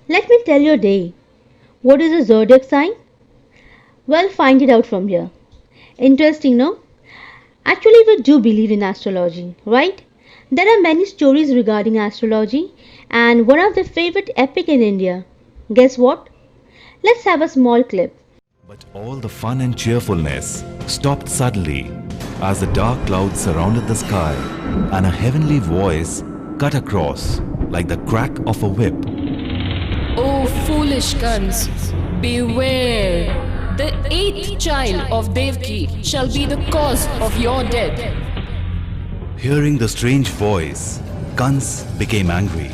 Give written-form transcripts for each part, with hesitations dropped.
Let me tell you a day. What is a zodiac sign? Well, find it out from here. Interesting, no? Actually, we do believe in astrology, right? There are many stories regarding astrology, and one of the favorite epic in India. Guess what? Let's have a small clip. But all the fun and cheerfulness stopped suddenly as the dark clouds surrounded the sky and a heavenly voice cut across like the crack of a whip. O foolish Kans, beware! The eighth child of Devki shall be the cause of your death. Hearing the strange voice, Kans became angry.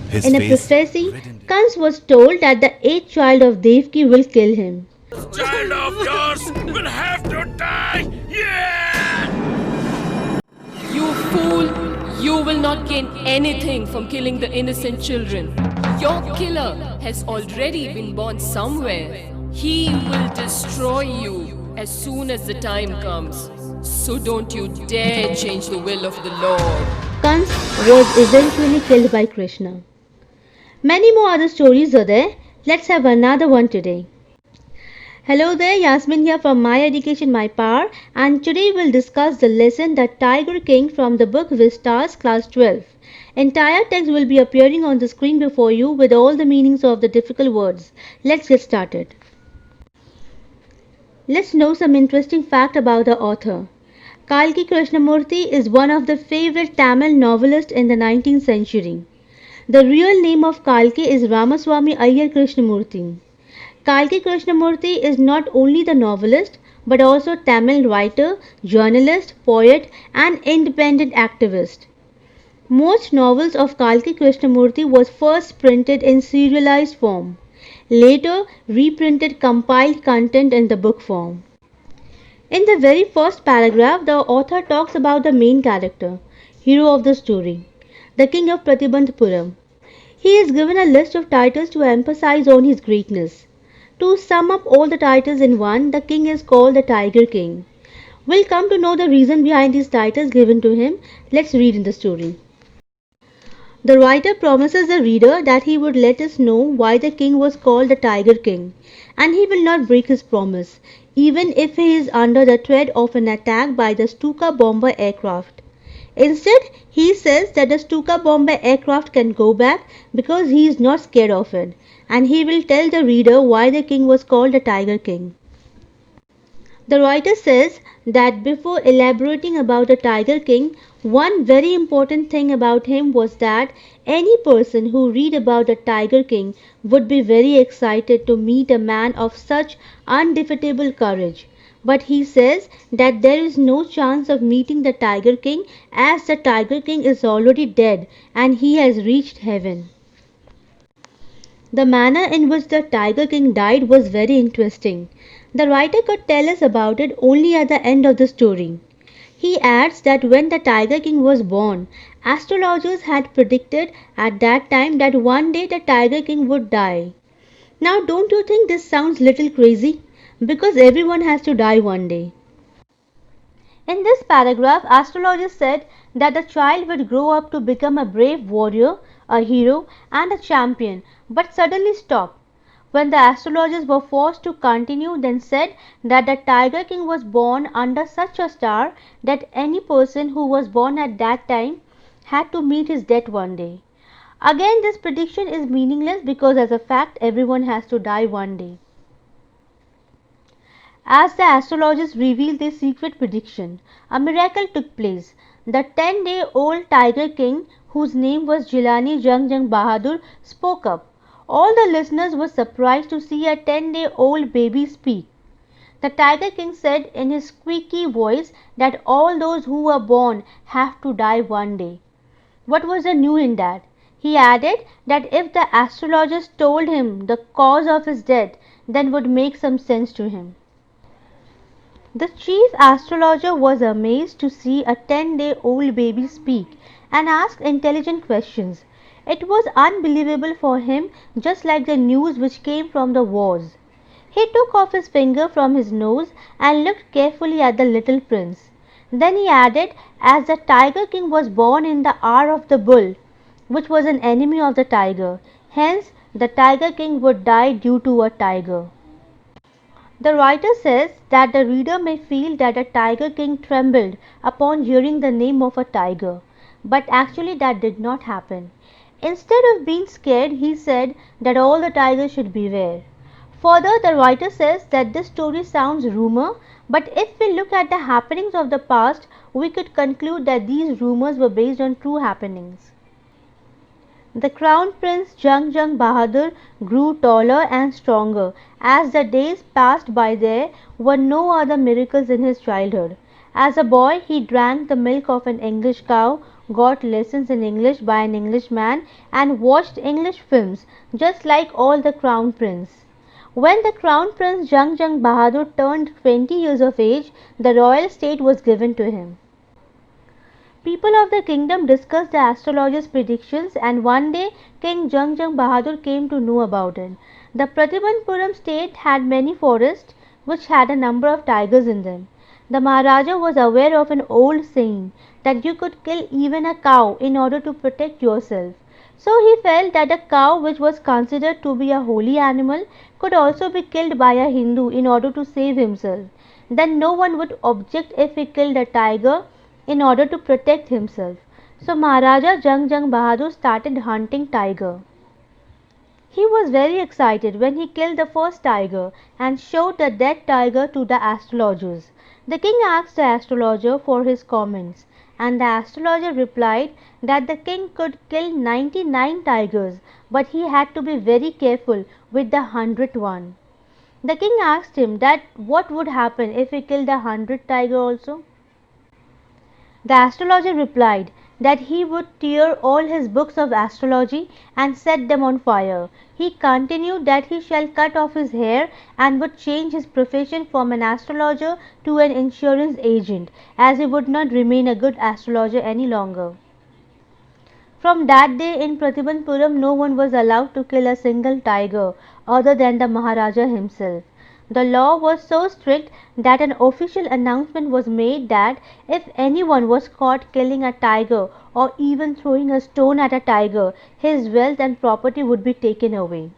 His In a face prophecy, reddened. Kans was told that the eighth child of Devki will kill him. Child of yours will have to die! Yeah! You fool! You will not gain anything from killing the innocent children. Your killer has already been born somewhere. He will destroy you as soon as the time comes. So don't you dare change the will of the Lord. Kans was eventually killed by Krishna. Many more other stories are there. Let's have another one today. Hello there, Yasmin here from My Education My Power, and today we'll discuss the lesson The Tiger King from the book Vistas class 12. Entire text will be appearing on the screen before you with all the meanings of the difficult words. Let's get started. Let's know some interesting fact about the author. Kalki Krishnamurti is one of the favorite Tamil novelists in the 19th century. The real name of Kalki is Ramaswamy Iyer Krishnamurti. Kalki Krishnamurti is not only the novelist but also Tamil writer, journalist, poet and independent activist. Most novels of Kalki Krishnamurti was first printed in serialized form, later reprinted compiled content in the book form. In the very first paragraph, the author talks about the main character, hero of the story, the king of Pratibandhapuram. He is given a list of titles to emphasize on his greatness. To sum up all the titles in one, the king is called the Tiger King. We'll come to know the reason behind these titles given to him. Let's read in the story. The writer promises the reader that he would let us know why the king was called the Tiger King, and he will not break his promise, even if he is under the threat of an attack by the Stuka bomber aircraft. Instead, he says that the Stuka bomber aircraft can go back because he is not scared of it, and he will tell the reader why the king was called the Tiger King. The writer says that before elaborating about the Tiger King, one very important thing about him was that any person who read about the Tiger King would be very excited to meet a man of such undefeatable courage. But he says that there is no chance of meeting the Tiger King as the Tiger King is already dead and he has reached heaven. The manner in which the Tiger King died was very interesting. The writer could tell us about it only at the end of the story. He adds that when the Tiger King was born, astrologers had predicted at that time that one day the Tiger King would die. Now, don't you think this sounds little crazy? Because everyone has to die one day. In this paragraph, astrologers said that the child would grow up to become a brave warrior, a hero, and a champion, but suddenly stopped. When the astrologers were forced to continue, then said that the Tiger King was born under such a star that any person who was born at that time had to meet his death one day. Again, this prediction is meaningless because, as a fact, everyone has to die one day. As the astrologers revealed their secret prediction, a miracle took place. The 10-day-old Tiger King, whose name was Jilani Jung Jung Bahadur, spoke up. All the listeners were surprised to see a 10-day-old baby speak. The Tiger King said in his squeaky voice that all those who were born have to die one day. What was the new in that? He added that if the astrologers told him the cause of his death, then would make some sense to him. The chief astrologer was amazed to see a 10-day-old baby speak and ask intelligent questions. It was unbelievable for him, just like the news which came from the wars. He took off his finger from his nose and looked carefully at the little prince. Then he added, as the Tiger King was born in the hour of the bull, which was an enemy of the tiger, Hence, the Tiger King would die due to a tiger. The writer says that the reader may feel that a Tiger King trembled upon hearing the name of a tiger, but actually that did not happen. Instead of being scared, he said that all the tigers should beware. Further, the writer says that this story sounds rumor, but if we look at the happenings of the past, we could conclude that these rumors were based on true happenings. The Crown Prince Jung Jung Bahadur grew taller and stronger as the days passed by. There were no other miracles in his childhood. As a boy, he drank the milk of an English cow, got lessons in English by an Englishman, and watched English films just like all the Crown Prince. When the Crown Prince Jung Jung Bahadur turned 20 years of age, the royal state was given to him. People of the kingdom discussed the astrologer's predictions, and one day King Jung Jung Bahadur came to know about it. The Pratibandpuram state had many forests which had a number of tigers in them. The Maharaja was aware of an old saying that you could kill even a cow in order to protect yourself. So he felt that a cow, which was considered to be a holy animal, could also be killed by a Hindu in order to save himself. Then no one would object if he killed a tiger in order to protect himself. So Maharaja Jung Jung Bahadur started hunting tiger. He was very excited when he killed the first tiger and showed the dead tiger to the astrologers. The king asked the astrologer for his comments, and the astrologer replied that the king could kill 99 tigers, but he had to be very careful with the 100th one. The king asked him that what would happen if he killed the 100th tiger also. The astrologer replied that he would tear all his books of astrology and set them on fire. He continued that he shall cut off his hair and would change his profession from an astrologer to an insurance agent, as he would not remain a good astrologer any longer. From that day in Pratibandpuram, no one was allowed to kill a single tiger other than the Maharaja himself. The law was so strict that an official announcement was made that if anyone was caught killing a tiger or even throwing a stone at a tiger, his wealth and property would be taken away.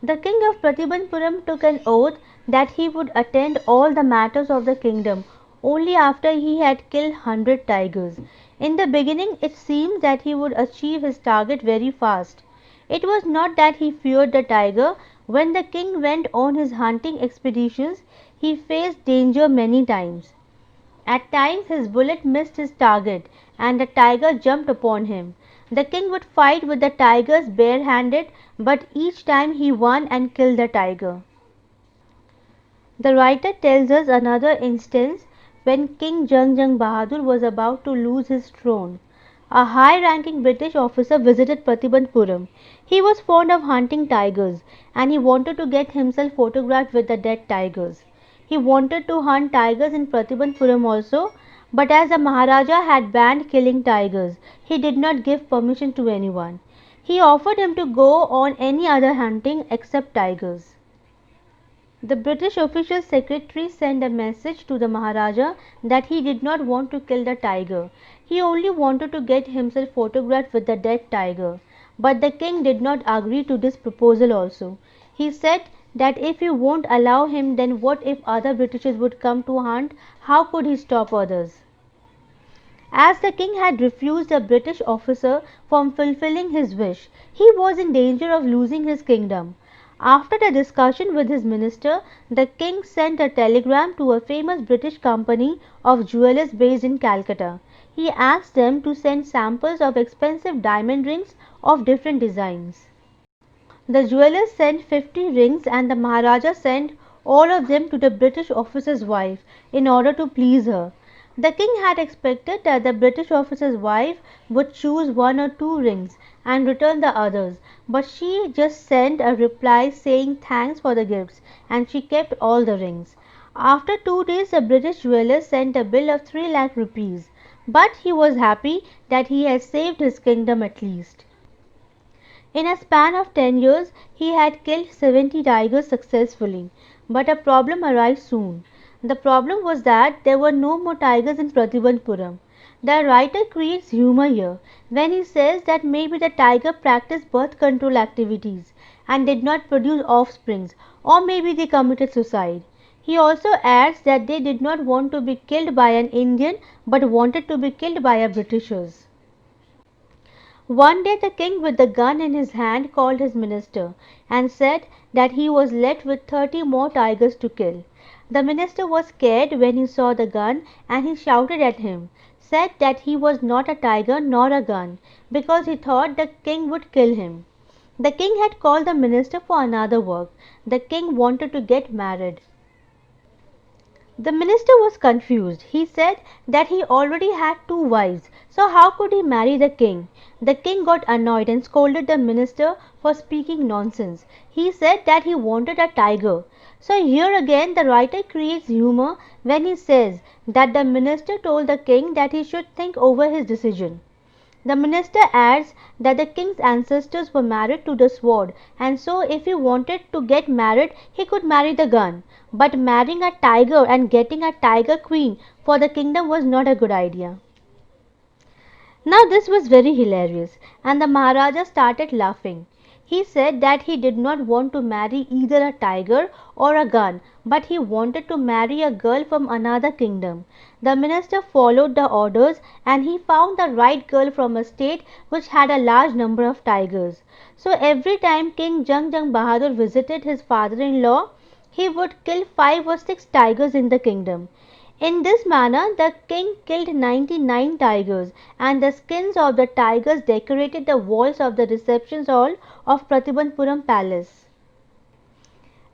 The king of Pratibandpuram took an oath that he would attend all the matters of the kingdom only after he had killed 100 tigers. In the beginning, it seemed that he would achieve his target very fast. It was not that he feared the tiger. When the king went on his hunting expeditions, he faced danger many times. At times his bullet missed his target and the tiger jumped upon him. The king would fight with the tigers barehanded, but each time he won and killed the tiger. The writer tells us another instance when King Jung Jung Bahadur was about to lose his throne. A high-ranking British officer visited Pratibandpuram. He was fond of hunting tigers and he wanted to get himself photographed with the dead tigers. He wanted to hunt tigers in Pratibandpuram also, but as the Maharaja had banned killing tigers, he did not give permission to anyone. He offered him to go on any other hunting except tigers. The British official secretary sent a message to the Maharaja that he did not want to kill the tiger. He only wanted to get himself photographed with the dead tiger. But the king did not agree to this proposal also. He said that if he won't allow him, then what if other Britishers would come to hunt? How could he stop others? As the king had refused the British officer from fulfilling his wish, he was in danger of losing his kingdom. After the discussion with his minister, the king sent a telegram to a famous British company of jewellers based in Calcutta. He asked them to send samples of expensive diamond rings of different designs. The jewellers sent 50 rings and the Maharaja sent all of them to the British officer's wife in order to please her. The king had expected that the British officer's wife would choose one or two rings and return the others, but she just sent a reply saying thanks for the gifts, and she kept all the rings. After 2 days, the British jeweller sent a bill of 3 lakh rupees, but he was happy that he had saved his kingdom at least. In a span of 10 years, he had killed 70 tigers successfully, but a problem arose soon. The problem was that there were no more tigers in Pratibandpuram. The writer creates humor here when he says that maybe the tiger practiced birth control activities and did not produce offsprings, or maybe they committed suicide. He also adds that they did not want to be killed by an Indian but wanted to be killed by a Britishers. One day the king with the gun in his hand called his minister and said that he was left with 30 more tigers to kill. The minister was scared when he saw the gun and he shouted at him, said that he was not a tiger nor a gun because he thought the king would kill him. The king had called the minister for another work. The king wanted to get married. The minister was confused. He said that he already had 2 wives, so how could he marry the king? The king got annoyed and scolded the minister for speaking nonsense. He said that he wanted a tiger. So here again the writer creates humor when he says that the minister told the king that he should think over his decision. The minister adds that the king's ancestors were married to the sword, and so if he wanted to get married he could marry the gun. But marrying a tiger and getting a tiger queen for the kingdom was not a good idea. Now this was very hilarious, and the Maharaja started laughing. He said that he did not want to marry either a tiger or a gun, but he wanted to marry a girl from another kingdom. The minister followed the orders and he found the right girl from a state which had a large number of tigers. So every time King Jung Jung Bahadur visited his father-in-law, he would kill 5 or 6 tigers in the kingdom. In this manner the king killed 99 tigers, and the skins of the tigers decorated the walls of the reception hall of Pratibandpuram palace.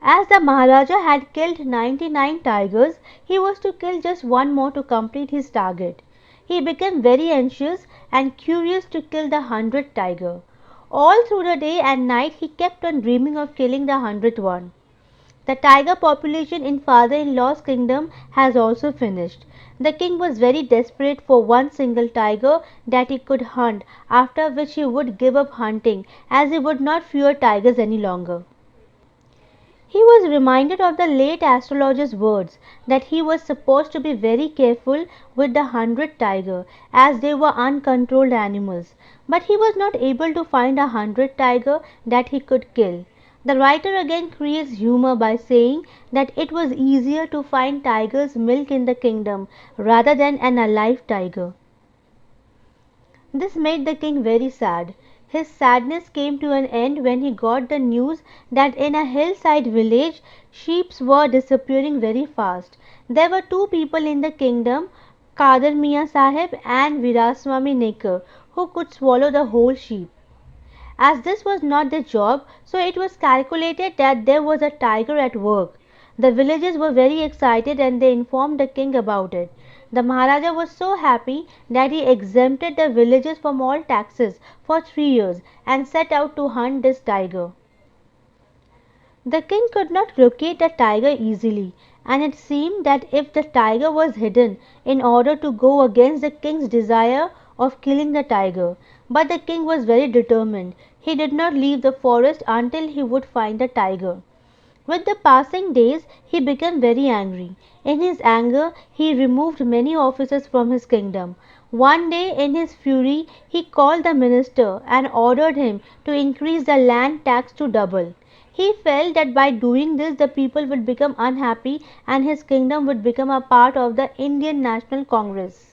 As the Maharaja had killed 99 tigers, he was to kill just one more to complete his target. He became very anxious and curious to kill the 100th tiger. All through the day and night he kept on dreaming of killing the 100th one. The tiger population in father-in-law's kingdom has also finished. The king was very desperate for one single tiger that he could hunt, after which he would give up hunting as he would not fear tigers any longer. He was reminded of the late astrologer's words that he was supposed to be very careful with the 100th tiger as they were uncontrolled animals, but he was not able to find a 100th tiger that he could kill. The writer again creates humor by saying that it was easier to find tiger's milk in the kingdom rather than an alive tiger. This made the king very sad. His sadness came to an end when he got the news that in a hillside village sheep were disappearing very fast. There were 2 people in the kingdom, Kadar Mian Sahib and Viraswamy Nekar, who could swallow the whole sheep. As this was not their job, so it was calculated that there was a tiger at work. The villagers were very excited and they informed the king about it. The Maharaja was so happy that he exempted the villagers from all taxes for 3 years and set out to hunt this tiger. The king could not locate the tiger easily, and it seemed that if the tiger was hidden in order to go against the king's desire of killing the tiger. But the king was very determined. He did not leave the forest until he would find the tiger. With the passing days, he became very angry. In his anger, he removed many officers from his kingdom. One day, in his fury, he called the minister and ordered him to increase the land tax to double. He felt that by doing this, the people would become unhappy and his kingdom would become a part of the Indian National Congress.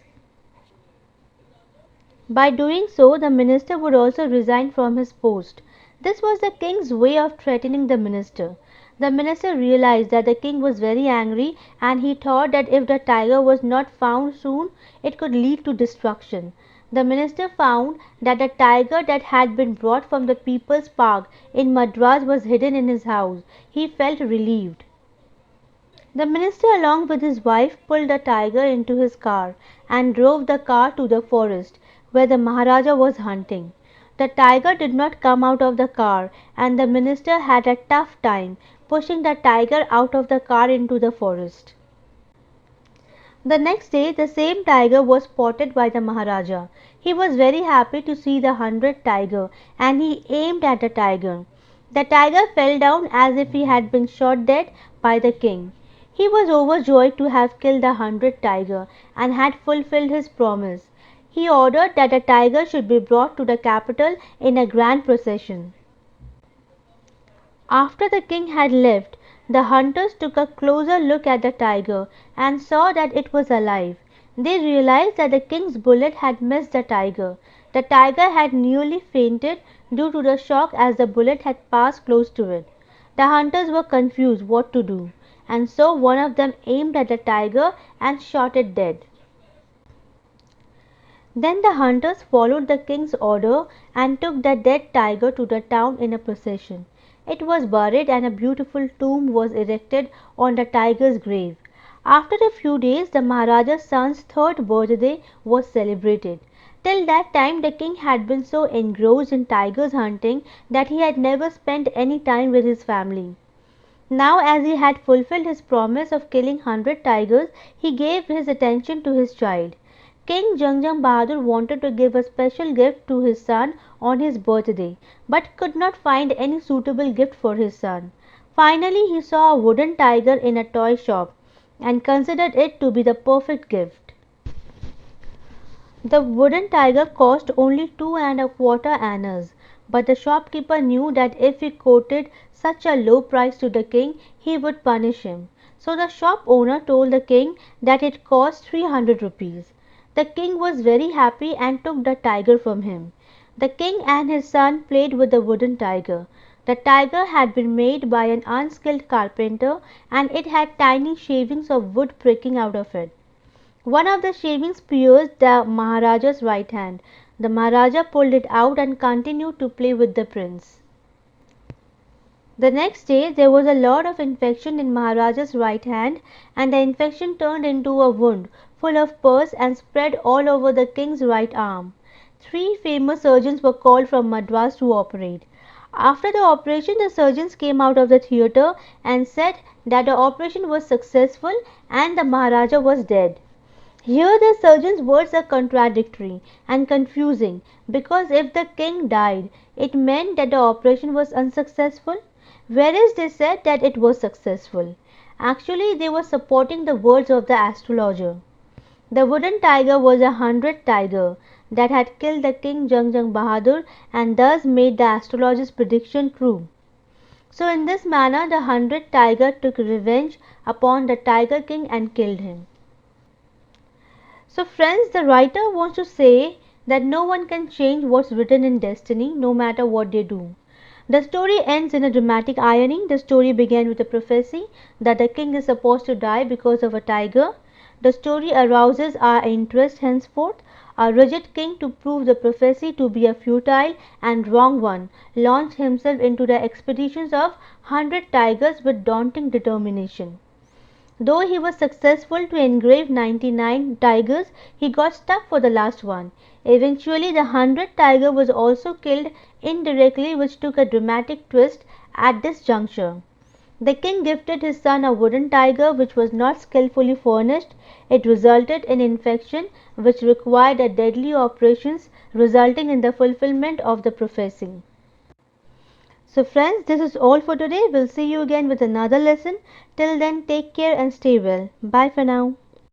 By doing so, the minister would also resign from his post. This was the king's way of threatening the minister. The minister realized that the king was very angry and he thought that if the tiger was not found soon, it could lead to destruction. The minister found that the tiger that had been brought from the People's Park in Madras was hidden in his house. He felt relieved. The minister along with his wife pulled the tiger into his car and drove the car to the forest where the Maharaja was hunting. The tiger did not come out of the car and the minister had a tough time pushing the tiger out of the car into the forest. The next day the same tiger was spotted by the Maharaja. He was very happy to see the 100th tiger and he aimed at the tiger. The tiger fell down as if he had been shot dead by the king. He was overjoyed to have killed the 100th tiger and had fulfilled his promise. He ordered that a tiger should be brought to the capital in a grand procession. After the king had left, the hunters took a closer look at the tiger and saw that it was alive. They realized that the king's bullet had missed the tiger. The tiger had nearly fainted due to the shock as the bullet had passed close to it. The hunters were confused what to do, and so one of them aimed at the tiger and shot it dead. Then the hunters followed the king's order and took the dead tiger to the town in a procession. It was buried and a beautiful tomb was erected on the tiger's grave. After a few days, the Maharaja's son's third birthday was celebrated. Till that time, the king had been so engrossed in tigers hunting that he had never spent any time with his family. Now, as he had fulfilled his promise of killing 100 tigers, he gave his attention to his child. King Jangjang Bahadur wanted to give a special gift to his son on his birthday, but could not find any suitable gift for his son. Finally, he saw a wooden tiger in a toy shop and considered it to be the perfect gift. The wooden tiger cost only 2¼ annas, but the shopkeeper knew that if he quoted such a low price to the king, he would punish him. So the shop owner told the king that it cost 300 rupees. The king was very happy and took the tiger from him. The king and his son played with the wooden tiger. The tiger had been made by an unskilled carpenter and it had tiny shavings of wood pricking out of it. One of the shavings pierced the Maharaja's right hand. The Maharaja pulled it out and continued to play with the prince. The next day there was a lot of infection in Maharaja's right hand and the infection turned into a wound full of pus and spread all over the king's right arm. 3 famous surgeons were called from Madras to operate. After the operation, the surgeons came out of the theatre and said that the operation was successful and the Maharaja was dead. Here the surgeons' words are contradictory and confusing because if the king died, it meant that the operation was unsuccessful, whereas they said that it was successful. Actually, they were supporting the words of the astrologer. The wooden tiger was a 100th tiger that had killed the king Jangjang Bahadur and thus made the astrologer's prediction true. So in this manner the 100th tiger took revenge upon the tiger king and killed him. So friends, the writer wants to say that no one can change what's written in destiny no matter what they do. The story ends in a dramatic irony. The story began with a prophecy that the king is supposed to die because of a tiger. The story arouses our interest henceforth. A rigid king, to prove the prophecy to be a futile and wrong one, launched himself into the expeditions of 100 tigers with daunting determination. Though he was successful to engrave 99 tigers, he got stuck for the last one. Eventually, the 100th tiger was also killed indirectly, which took a dramatic twist at this juncture. The king gifted his son a wooden tiger which was not skillfully furnished. It resulted in infection which required a deadly operations, resulting in the fulfillment of the prophecy. So friends, this is all for today. We'll see you again with another lesson. Till then, take care and stay well. Bye for now.